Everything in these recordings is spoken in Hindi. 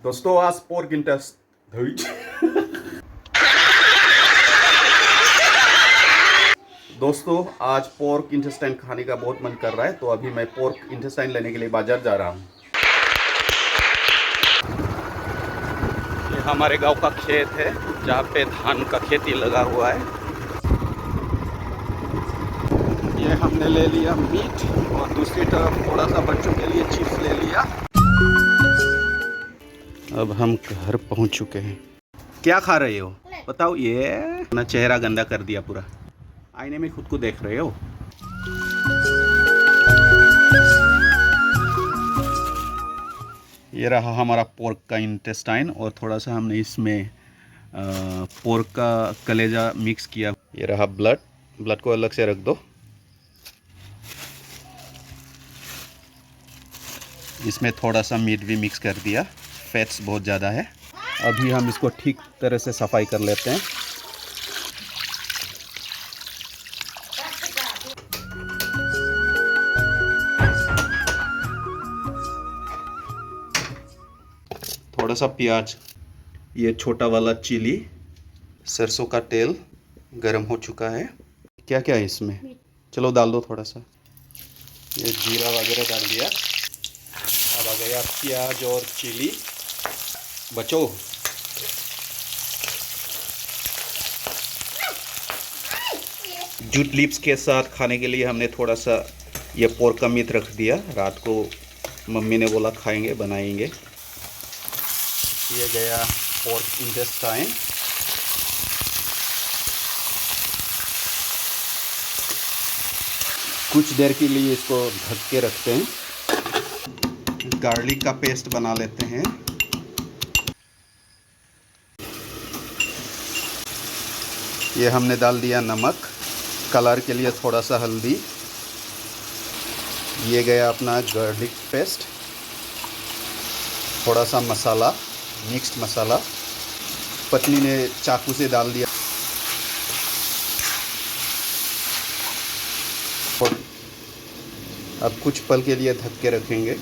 दोस्तों आज पोर्क इंटेस्ट दोस्तों आज पोर्क इंटेस्टाइन खाने का बहुत मन कर रहा है, तो अभी मैं पोर्क इंटेस्टाइन लेने के लिए बाजार जा रहा हूँ। ये हमारे गांव का खेत है जहाँ पे धान का खेती लगा हुआ है। ये हमने ले लिया मीट और दूसरी तरफ थोड़ा सा बच्चों के लिए चिप्स ले लिया। अब हम घर पहुंच चुके हैं। क्या खा रहे हो बताओ? ये अपना चेहरा गंदा कर दिया पूरा, आईने में खुद को देख रहे हो। ये रहा हमारा पोर्क का इंटेस्टाइन और थोड़ा सा हमने इसमें पोर्क का कलेजा मिक्स किया। ये रहा ब्लड को अलग से रख दो। इसमें थोड़ा सा मीट भी मिक्स कर दिया, फैट्स बहुत ज़्यादा है। अभी हम इसको ठीक तरह से सफाई कर लेते हैं। थोड़ा सा प्याज, ये छोटा वाला चिली, सरसों का तेल गरम हो चुका है। क्या क्या है इसमें? चलो डाल दो थोड़ा सा। ये जीरा वगैरह डाल दिया। अब आ गया प्याज और चिली। बचो जूट लिप्स के साथ खाने के लिए हमने थोड़ा सा ये पोर्क का मीट रख दिया। रात को मम्मी ने बोला खाएंगे, बनाएंगे। ये गया पोर्क इंटेस्टाइन। कुछ देर के लिए इसको ढक के रखते हैं। गार्लिक का पेस्ट बना लेते हैं। ये हमने डाल दिया नमक, कलर के लिए थोड़ा सा हल्दी। ये गया अपना गार्लिक पेस्ट, थोड़ा सा मसाला, मिक्स्ड मसाला पत्नी ने चाकू से डाल दिया। अब कुछ पल के लिए ढक के रखेंगे।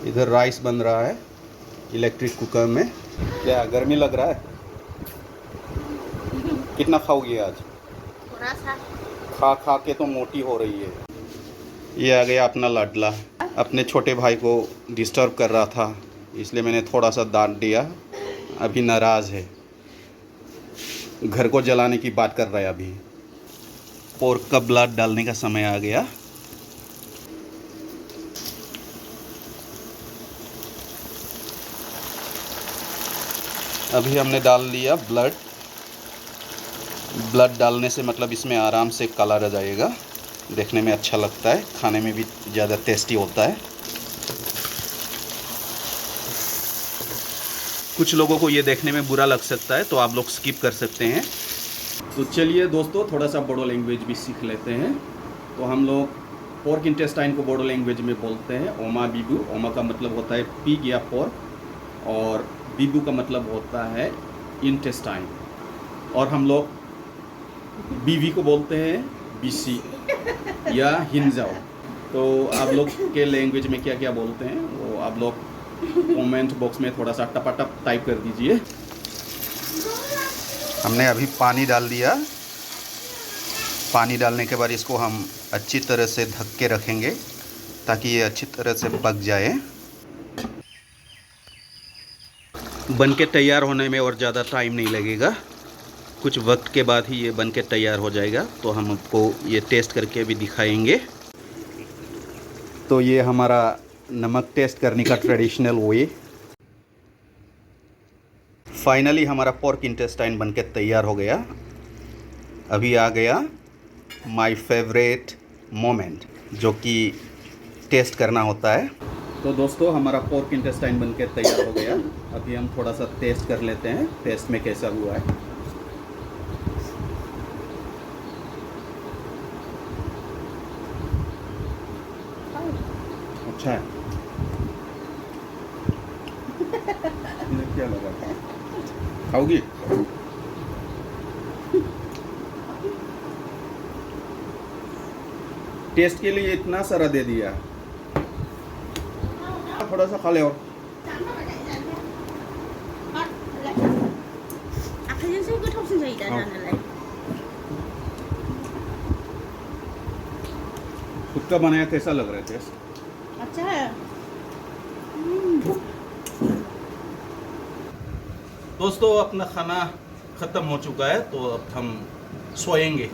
इधर राइस बन रहा है इलेक्ट्रिक कुकर में। क्या गर्मी लग रहा है? कितना खाओगी आज? थोड़ा सा। खा खा के तो मोटी हो रही है। ये आ गया अपना लाडला, अपने छोटे भाई को डिस्टर्ब कर रहा था, इसलिए मैंने थोड़ा सा डांट दिया। अभी नाराज़ है, घर को जलाने की बात कर रहा है। अभी पोर्क का ब्लड डालने का समय आ गया। अभी हमने डाल लिया ब्लड डालने से मतलब इसमें आराम से कलर आ जाएगा, देखने में अच्छा लगता है, खाने में भी ज़्यादा टेस्टी होता है। कुछ लोगों को ये देखने में बुरा लग सकता है, तो आप लोग स्किप कर सकते हैं। तो चलिए दोस्तों थोड़ा सा बोडो लैंग्वेज भी सीख लेते हैं। तो हम लोग पोर्क इंटेस्टाइन को बोडो लैंग्वेज में बोलते हैं ओमा बीबू। ओमा का मतलब होता है पिग या पोर्क और बीबू का मतलब होता है इंटेस्टाइन। और हम लोग बीवी को बोलते हैं बीसी या हिंजाओ। तो आप लोग के लैंग्वेज में क्या क्या बोलते हैं वो आप लोग कमेंट बॉक्स में थोड़ा सा टपाटप टाइप कर दीजिए। हमने अभी पानी डाल दिया। पानी डालने के बाद इसको हम अच्छी तरह से ढक के रखेंगे ताकि ये अच्छी तरह से पक जाए। बन के तैयार होने में और ज़्यादा टाइम नहीं लगेगा, कुछ वक्त के बाद ही ये बन के तैयार हो जाएगा। तो हम आपको ये टेस्ट करके भी दिखाएंगे। तो ये हमारा नमक टेस्ट करने का ट्रेडिशनल वे। फाइनली हमारा पोर्क इंटेस्टाइन बन के तैयार हो गया। अभी आ गया माय फेवरेट मोमेंट, जो कि टेस्ट करना होता है। तो दोस्तों हमारा पोर्क इंटेस्टाइन बन के तैयार हो गया। अभी हम थोड़ा सा टेस्ट कर लेते हैं, टेस्ट में कैसा हुआ है। अच्छा है। क्या लगा? खाओगी? टेस्ट के लिए इतना सारा दे दिया। थोड़ा सा खा ले और आखाइजोंसो गोथावसिन जायो दा जानालाय। खुद का बनाया कैसा लग रहा है टेस्ट? अच्छा है। दोस्तों अपना खाना ख़त्म हो चुका है तो अब हम सोएंगे